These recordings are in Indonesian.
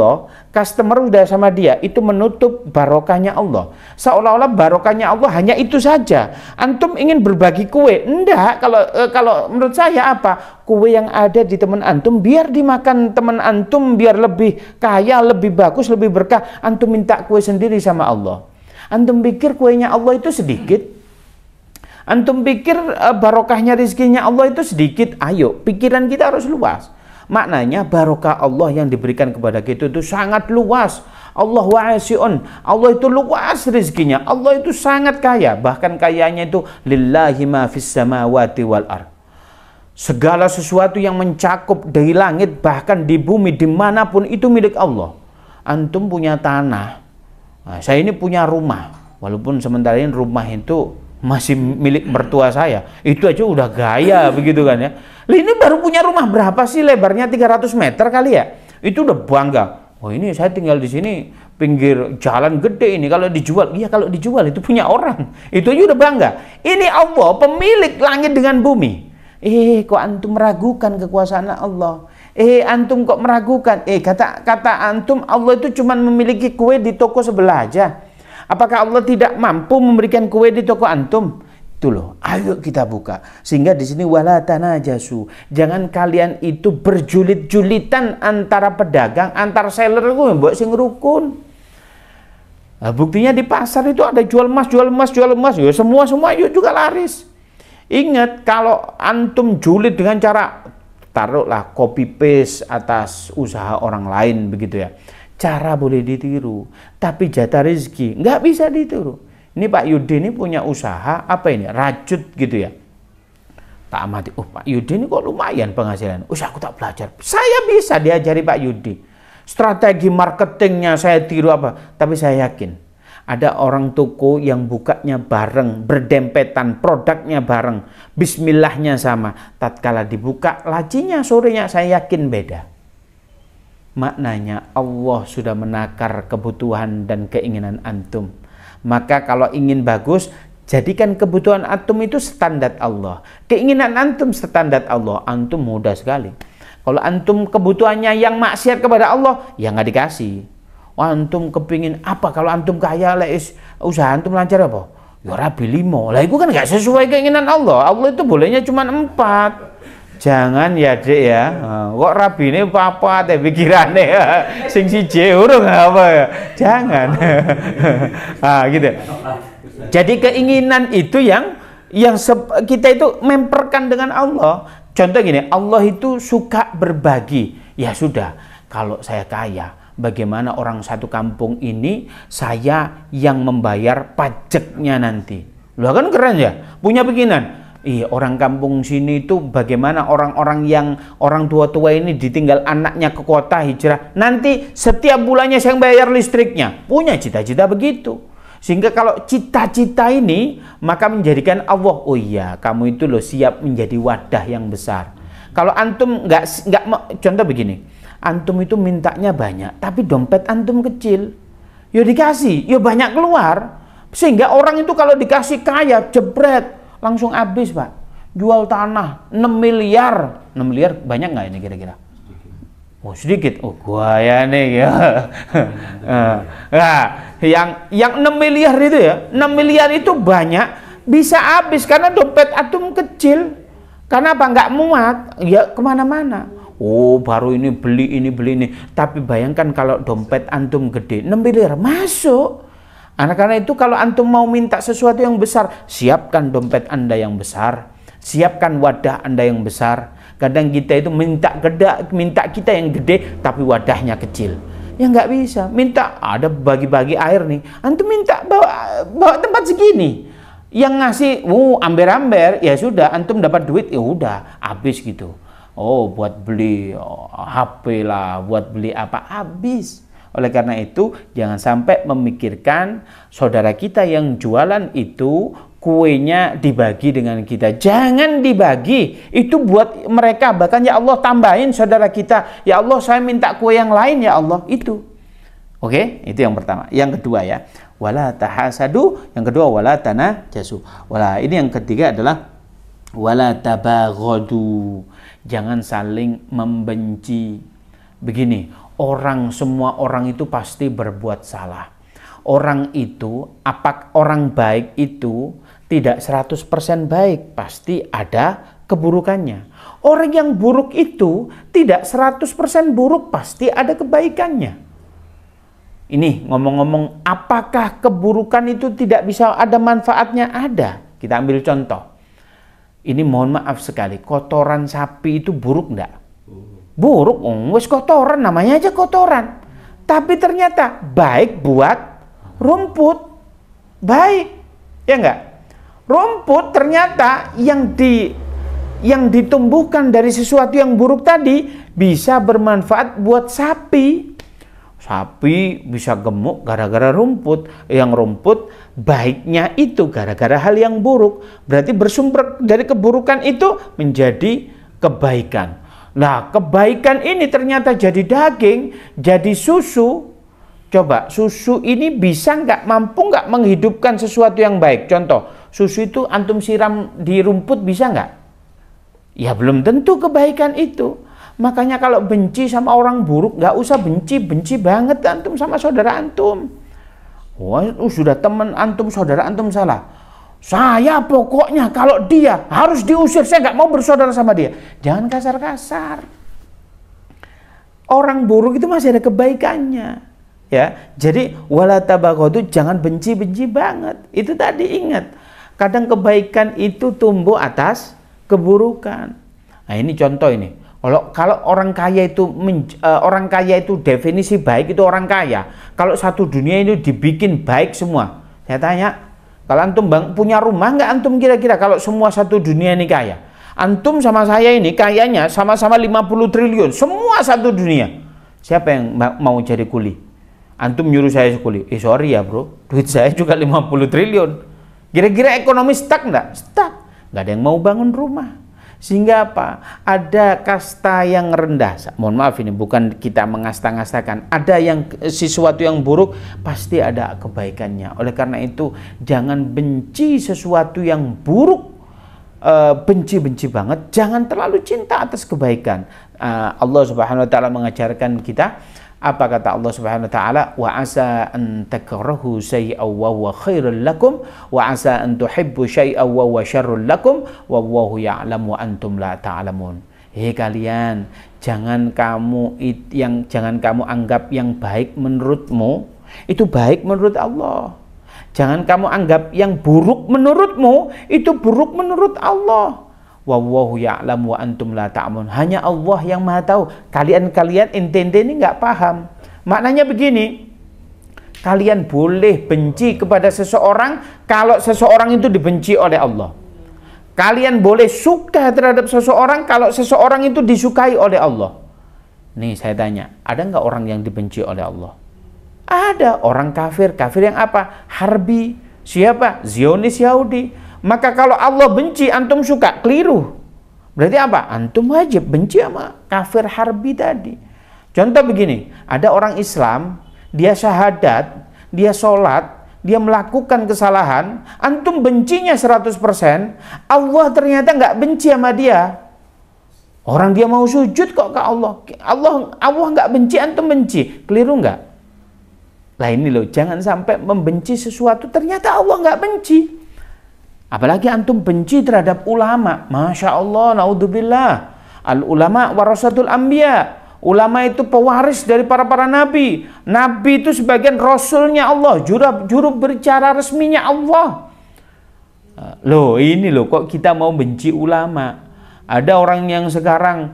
Allah, customer udah sama dia, itu menutup barokahnya Allah. Seolah-olah barokahnya Allah hanya itu saja. Antum ingin berbagi kue, enggak. Kalau menurut saya apa? Kue yang ada di teman antum biar dimakan teman antum, biar lebih kaya, lebih bagus, lebih berkah. Antum minta kue sendiri sama Allah. Antum pikir kuenya Allah itu sedikit? Antum pikir barokahnya rizkinya Allah itu sedikit? Ayo, pikiran kita harus luas. Maknanya barokah Allah yang diberikan kepada kita itu sangat luas. Allah wasi'un, Allah itu luas rizkinya. Allah itu sangat kaya. Bahkan kayanya itu lillahi ma fis samawati wal ard. Segala sesuatu yang mencakup dari langit bahkan di bumi dimanapun itu milik Allah. Antum punya tanah. Nah, saya ini punya rumah. Walaupun sementara ini rumah itu masih milik mertua saya, itu aja udah gaya begitu kan ya. Ini baru punya rumah berapa sih lebarnya, 300 meter kali ya, itu udah bangga. Oh ini saya tinggal di sini pinggir jalan gede ini, kalau dijual, iya kalau dijual itu punya orang, itu aja udah bangga. Ini Allah pemilik langit dengan bumi. Kok antum meragukan kekuasaan Allah? Antum kok meragukan? Kata antum Allah itu cuma memiliki kue di toko sebelah aja. Apakah Allah tidak mampu memberikan kue di toko antum? Itu loh, ayo kita buka. Sehingga di sini wala tanajasu. Jangan kalian itu berjulit-julitan antara pedagang, antar seller itu mbok sing rukun. Nah, buktinya di pasar itu ada jual emas, jual emas, jual emas. Ya semua yuk juga laris. Ingat kalau antum julit dengan cara taruhlah copy paste atas usaha orang lain begitu ya. Cara boleh ditiru, tapi jatah rezeki nggak bisa ditiru. Ini Pak Yudi ini punya usaha apa ini? Rajut gitu ya. Tak amati, oh Pak Yudi ini kok lumayan penghasilan. Aku tak belajar. Saya bisa diajari Pak Yudi. Strategi marketingnya saya tiru apa? Tapi saya yakin ada orang toko yang bukanya bareng, berdempetan, produknya bareng, bismillahnya sama. Tatkala dibuka lacinya sorenya saya yakin beda. Maknanya Allah sudah menakar kebutuhan dan keinginan antum. Maka kalau ingin bagus, jadikan kebutuhan antum itu standar Allah. Keinginan antum standar Allah. Antum mudah sekali. Kalau antum kebutuhannya yang maksiat kepada Allah, ya nggak dikasih. Antum kepingin apa? Kalau antum kaya, usaha antum lancar apa? Ya rabi 5. Lah itu kan nggak sesuai keinginan Allah. Allah itu bolehnya cuma 4. Jangan ya dek ya, kok rabi ini apa teh pikirannya ya, sing siji urung apa ya, jangan. Gitu. Jadi keinginan itu yang kita itu memperkan dengan Allah. Contoh gini, Allah itu suka berbagi. Ya sudah, kalau saya kaya, bagaimana orang satu kampung ini saya yang membayar pajaknya nanti. Lu kan keren ya, punya bikinan. Orang kampung sini itu bagaimana orang-orang yang orang tua-tua ini ditinggal anaknya ke kota hijrah. Nanti setiap bulannya saya bayar listriknya. Punya cita-cita begitu. Sehingga kalau cita-cita ini maka menjadikan Allah, oh iya kamu itu loh siap menjadi wadah yang besar. Kalau antum nggak contoh begini, antum itu mintanya banyak tapi dompet antum kecil. Ya dikasih, ya banyak keluar. Sehingga orang itu kalau dikasih kaya jebret langsung habis Pak, jual tanah 6 miliar. 6 miliar banyak nggak ini kira-kira? Oh sedikit, oh gua ya nih ya. Nah, yang 6 miliar itu ya, 6 miliar itu banyak, bisa habis karena dompet antum kecil. Karena apa? Nggak muat, ya kemana-mana. Oh baru ini beli ini. Tapi bayangkan kalau dompet antum gede, 6 miliar masuk. Karena itu kalau antum mau minta sesuatu yang besar, siapkan dompet Anda yang besar, siapkan wadah Anda yang besar. Kadang kita itu minta kita yang gede, tapi wadahnya kecil. Ya nggak bisa. Minta ada bagi-bagi air nih, antum minta bawa tempat segini. Yang ngasih, amber-amber, ya sudah, antum dapat duit, ya udah, habis gitu. Oh buat beli HP lah, buat beli apa, habis. Oleh karena itu, jangan sampai memikirkan saudara kita yang jualan itu kuenya dibagi dengan kita. Jangan dibagi. Itu buat mereka. Bahkan ya Allah tambahin saudara kita. Ya Allah saya minta kue yang lain ya Allah. Itu. Oke, itu yang pertama. Yang kedua ya. Wala tahasadu. Yang kedua wala tanajasu. Ini yang ketiga adalah wala tabaghadu. Jangan saling membenci. Begini, semua orang itu pasti berbuat salah. Orang baik itu tidak 100% baik, pasti ada keburukannya. Orang yang buruk itu tidak 100% buruk, pasti ada kebaikannya. Ini ngomong-ngomong, apakah keburukan itu tidak bisa ada manfaatnya? Ada. Kita ambil contoh. Ini mohon maaf sekali, kotoran sapi itu buruk enggak? Buruk, wes kotoran, namanya aja kotoran. Tapi ternyata baik buat rumput. Baik, ya enggak? Rumput ternyata yang ditumbuhkan dari sesuatu yang buruk tadi bisa bermanfaat buat sapi. Sapi bisa gemuk gara-gara rumput. Yang rumput baiknya itu gara-gara hal yang buruk. Berarti bersumber dari keburukan itu menjadi kebaikan. Nah, kebaikan ini ternyata jadi daging, jadi susu. Coba, susu ini mampu nggak menghidupkan sesuatu yang baik? Contoh, susu itu antum siram di rumput bisa nggak? Ya belum tentu kebaikan itu. Makanya kalau benci sama orang buruk, nggak usah benci banget antum sama saudara antum. Wah, sudah teman antum, saudara antum salah. Saya pokoknya kalau dia harus diusir, saya nggak mau bersaudara sama dia. Jangan kasar-kasar. Orang buruk itu masih ada kebaikannya. Ya, jadi wala tabaghadu, jangan benci-benci banget. Itu tadi ingat. Kadang kebaikan itu tumbuh atas keburukan. Nah, ini contoh ini. Kalau orang kaya itu definisi baik itu orang kaya. Kalau satu dunia ini dibikin baik semua. Saya tanya, kalau antum punya rumah nggak antum kira-kira kalau semua satu dunia ini kaya? Antum sama saya ini kayanya sama-sama 50 triliun. Semua satu dunia. Siapa yang mau jadi kuli? Antum nyuruh saya kuli. Sorry ya bro, duit saya juga 50 triliun. Kira-kira ekonomi stuck nggak? Stuck. Nggak ada yang mau bangun rumah. Sehingga apa? Ada kasta yang rendah. Mohon maaf ini bukan kita mengasta-ngastakan. Ada yang sesuatu yang buruk pasti ada kebaikannya. Oleh karena itu jangan benci sesuatu yang buruk. Benci-benci banget. Jangan terlalu cinta atas kebaikan. Allah Subhanahu wa taala mengajarkan kita, apa kata Allah Subhanahu wa taala? Wa asa an takrahu syai'an wa huwa khairul lakum wa asa an tuhibbu syai'an wa huwa syarrul lakum wallahu ya'lamu wa antum la ta'lamun. Hei kalian, jangan kamu anggap yang baik menurutmu itu baik menurut Allah. Jangan kamu anggap yang buruk menurutmu itu buruk menurut Allah. Wallahu ya'lamu wa antum la ta'lamun. Hanya Allah yang Maha tahu. Kalian ente ini nggak paham. Maknanya begini. Kalian boleh benci kepada seseorang kalau seseorang itu dibenci oleh Allah. Kalian boleh suka terhadap seseorang kalau seseorang itu disukai oleh Allah. Nih saya tanya, ada nggak orang yang dibenci oleh Allah? Ada orang kafir. Kafir yang apa? Harbi. Siapa? Zionis Yahudi. Maka kalau Allah benci, antum suka, keliru. Berarti apa? Antum wajib benci sama kafir harbi tadi. Contoh begini, ada orang Islam, dia syahadat, dia sholat, dia melakukan kesalahan, antum bencinya 100%, Allah ternyata nggak benci sama dia. Orang dia mau sujud kok ke Allah. Allah nggak benci, antum benci. Keliru nggak? Lah ini loh, jangan sampai membenci sesuatu, ternyata Allah nggak benci. Apalagi antum benci terhadap ulama. Masya Allah, naudzubillah. Al-ulama warasatul anbiya. Ulama itu pewaris dari para nabi. Nabi itu sebagian rasulnya Allah. Juru berbicara resminya Allah. Loh ini loh, kok kita mau benci ulama? Ada orang yang sekarang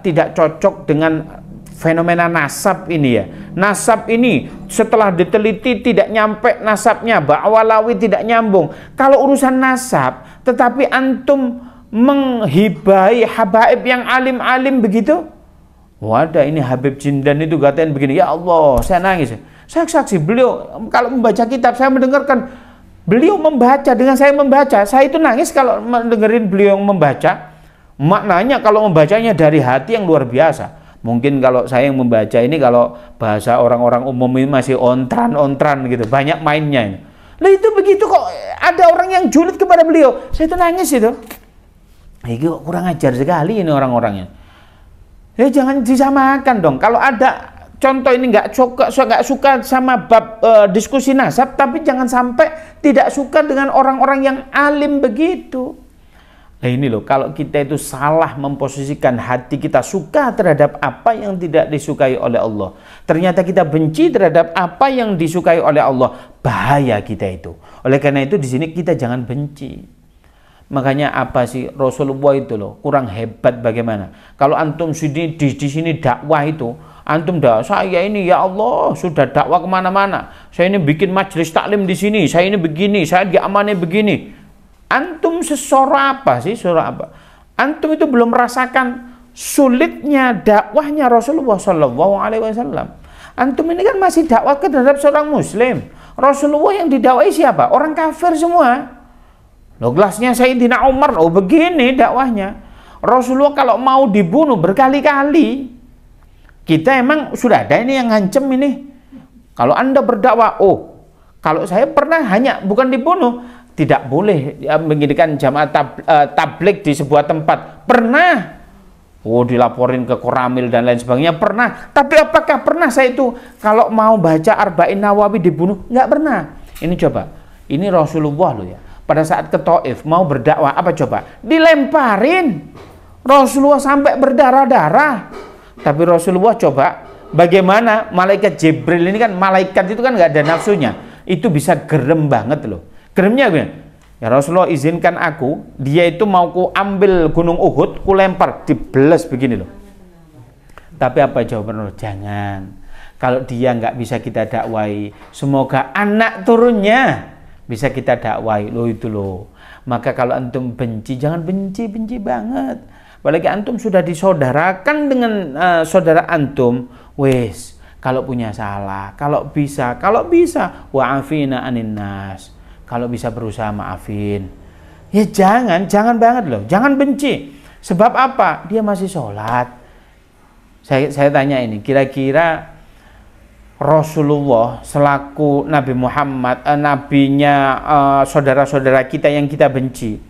tidak cocok dengan fenomena nasab ini ya. Nasab ini setelah diteliti tidak nyampe nasabnya, Ba'walawi tidak nyambung. Kalau urusan nasab, tetapi antum menghibai habaib yang alim-alim begitu. Wadah, ini Habib Jindan itu katain begini, ya Allah, saya nangis. Saya saksi beliau kalau membaca kitab, saya mendengarkan beliau membaca, dengan saya membaca, saya itu nangis kalau mendengarin beliau membaca. Maknanya kalau membacanya dari hati yang luar biasa. Mungkin kalau saya yang membaca ini, kalau bahasa orang-orang umum ini masih ontran gitu, banyak mainnya ini. Lah itu begitu kok ada orang yang julid kepada beliau. Saya itu nangis itu. Ini kok kurang ajar sekali ini orang-orangnya. Ya jangan disamakan dong. Kalau ada contoh ini nggak suka sama bab diskusi nasab, tapi jangan sampai tidak suka dengan orang-orang yang alim begitu. Nah ini loh, kalau kita itu salah memposisikan hati kita suka terhadap apa yang tidak disukai oleh Allah, ternyata kita benci terhadap apa yang disukai oleh Allah, bahaya kita itu. Oleh karena itu di sini kita jangan benci. Makanya apa sih Rasulullah itu loh kurang hebat bagaimana? Kalau antum di sini dakwah itu, antum saya ini ya Allah sudah dakwah kemana-mana, saya ini bikin majelis taklim di sini, saya ini begini, saya diamani begini. Antum sesora apa sih? Sora apa? Antum itu belum merasakan sulitnya dakwahnya Rasulullah SAW. Antum ini kan masih dakwah terhadap seorang muslim. Rasulullah yang didakwai siapa? Orang kafir semua. Loh, gelasnya Sayyidina Umar, oh begini dakwahnya. Rasulullah kalau mau dibunuh berkali-kali. Kita emang sudah ada ini yang ngancem ini. Kalau Anda berdakwah, oh kalau saya pernah hanya bukan dibunuh, tidak boleh mengirikan jamaah tablik di sebuah tempat. Pernah. Oh, dilaporin ke Koramil dan lain sebagainya. Pernah. Tapi apakah pernah saya itu kalau mau baca Arba'in Nawawi dibunuh? Nggak pernah. Ini coba. Ini Rasulullah loh ya. Pada saat ke Taif mau berdakwah, apa coba? Dilemparin. Rasulullah sampai berdarah-darah. Tapi Rasulullah coba bagaimana malaikat Jibril ini kan, malaikat itu kan nggak ada nafsunya. Itu bisa gerem banget loh. Geremnya gimana? Ya Rasulullah izinkan aku, dia itu mau ku ambil gunung Uhud, ku lempar, dibeles begini loh. Tapi apa jawaban Rasulullah? Jangan. Kalau dia nggak bisa kita dakwai, semoga anak turunnya bisa kita dakwai. Loh itu loh. Maka kalau antum benci, jangan benci banget. Apalagi antum sudah disaudarakan dengan saudara antum, wes kalau punya salah, kalau bisa wa'afina anin nas. Kalau bisa berusaha maafin. Ya jangan banget loh. Jangan benci. Sebab apa? Dia masih sholat. Saya tanya ini, kira-kira Rasulullah selaku Nabi Muhammad, nabinya saudara-saudara kita yang kita benci.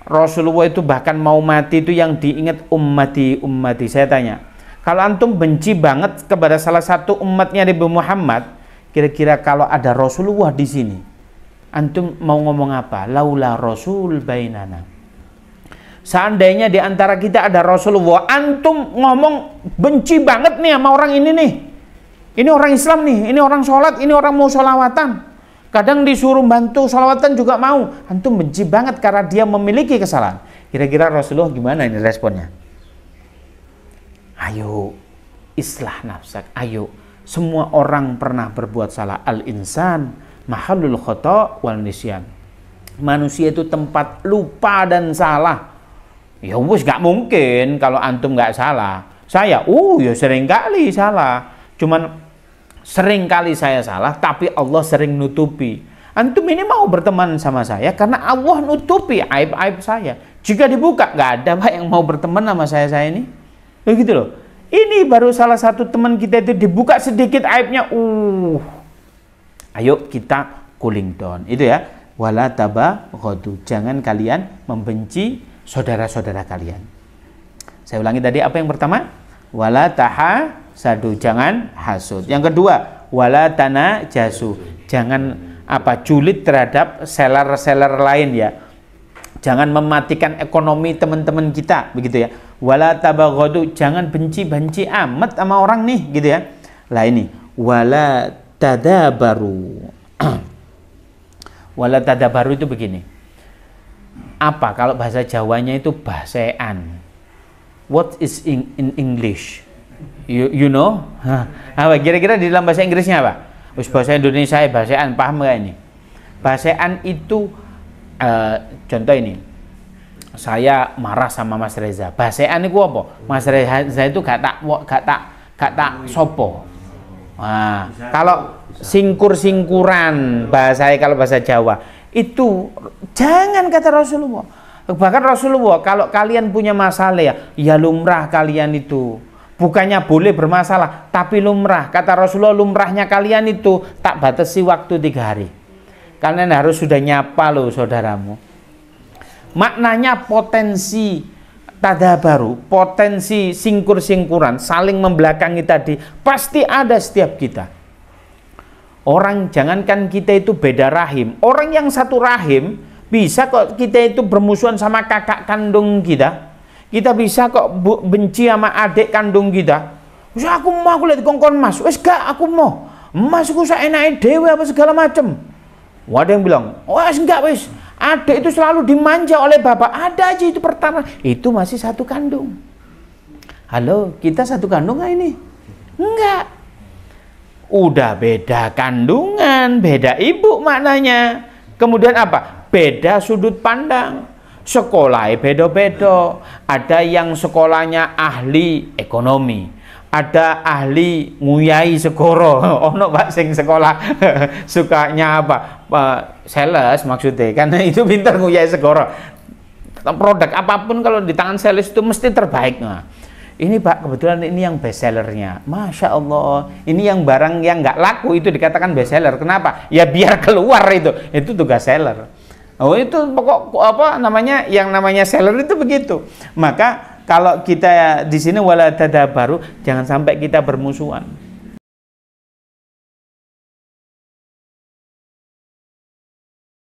Rasulullah itu bahkan mau mati itu yang diingat ummati. Saya tanya, kalau antum benci banget kepada salah satu umatnya Nabi Muhammad, kira-kira kalau ada Rasulullah di sini, antum mau ngomong apa? Laula Rasul bainana. Seandainya di antara kita ada Rasulullah, antum ngomong benci banget nih sama orang ini nih. Ini orang Islam nih, ini orang sholat, ini orang mau sholawatan. Kadang disuruh bantu sholawatan juga mau. Antum benci banget karena dia memiliki kesalahan. Kira-kira Rasulullah gimana ini responnya? Ayo, islah nafsak. Ayo, semua orang pernah berbuat salah. Al-insan mahallul khata' wal nisyan. Manusia itu tempat lupa dan salah. Ya wis gak mungkin kalau antum gak salah. Saya, ya sering kali salah. Cuman sering kali saya salah, tapi Allah sering nutupi. Antum ini mau berteman sama saya karena Allah nutupi aib-aib saya. Jika dibuka, gak ada Pak yang mau berteman sama saya ini. Begitu loh. Ini baru salah satu teman kita itu dibuka sedikit aibnya. Ayo kita cooling down. Itu ya. Wala tabaghadu. Jangan kalian membenci saudara-saudara kalian. Saya ulangi tadi apa yang pertama? Wala tahasadu. Jangan hasud. Yang kedua, wala tanajasu. Jangan julid terhadap seller-seller lain ya. Jangan mematikan ekonomi teman-teman kita, begitu ya. Wala tabaghadu. Jangan benci-benci amat sama orang nih, gitu ya. Lah ini, wala tadabaru. Wala tadabaru itu begini. Apa kalau bahasa Jawanya itu basean? What is in English? You know? Apa kira-kira di dalam bahasa Inggrisnya apa? Us bahasa Indonesia basean, paham gak ini? Basean itu contoh ini. Saya marah sama Mas Reza. Basean itu apa? Mas Reza itu gak tak sopo. Nah, kalau singkur-singkuran kalau bahasa Jawa itu jangan kata Rasulullah. Bahkan Rasulullah kalau kalian punya masalah ya lumrah kalian itu. Bukannya boleh bermasalah, tapi lumrah. Kata Rasulullah, lumrahnya kalian itu tak batasi waktu 3 hari. Kalian harus sudah nyapa loh saudaramu. Maknanya potensi Tadabaru, potensi singkur-singkuran, saling membelakangi tadi pasti ada setiap kita. Orang jangankan kita itu beda rahim, orang yang satu rahim bisa kok kita itu bermusuhan sama kakak kandung kita. Kita bisa kok benci sama adik kandung kita. Wis aku mau aku lihat kongkon mas, wis gak aku mau. Mas aku saenake dhewe apa segala macem. Ada yang bilang, wis enggak wis. Adik itu selalu dimanja oleh bapak. Ada aja itu pertama. Itu masih satu kandung. Halo, kita satu kandung nggak ini? Enggak. Udah beda kandungan, beda ibu maknanya. Kemudian apa? Beda sudut pandang. Sekolahnya beda-beda. Ada yang sekolahnya ahli ekonomi. Ada ahli nguyai segoro. Ono Pak sing sekolah sukanya apa? Sales maksudnya. Karena itu pintar nguyai segoro. Produk apapun kalau di tangan sales itu mesti terbaik. Nah, ini Pak kebetulan ini yang best sellernya. Masya Allah. Ini yang barang yang nggak laku itu dikatakan best seller. Kenapa? Ya biar keluar itu. Itu tugas seller. Oh itu pokok apa namanya? Yang namanya seller itu begitu. Maka kalau kita di sini wala tadabaru, jangan sampai kita bermusuhan.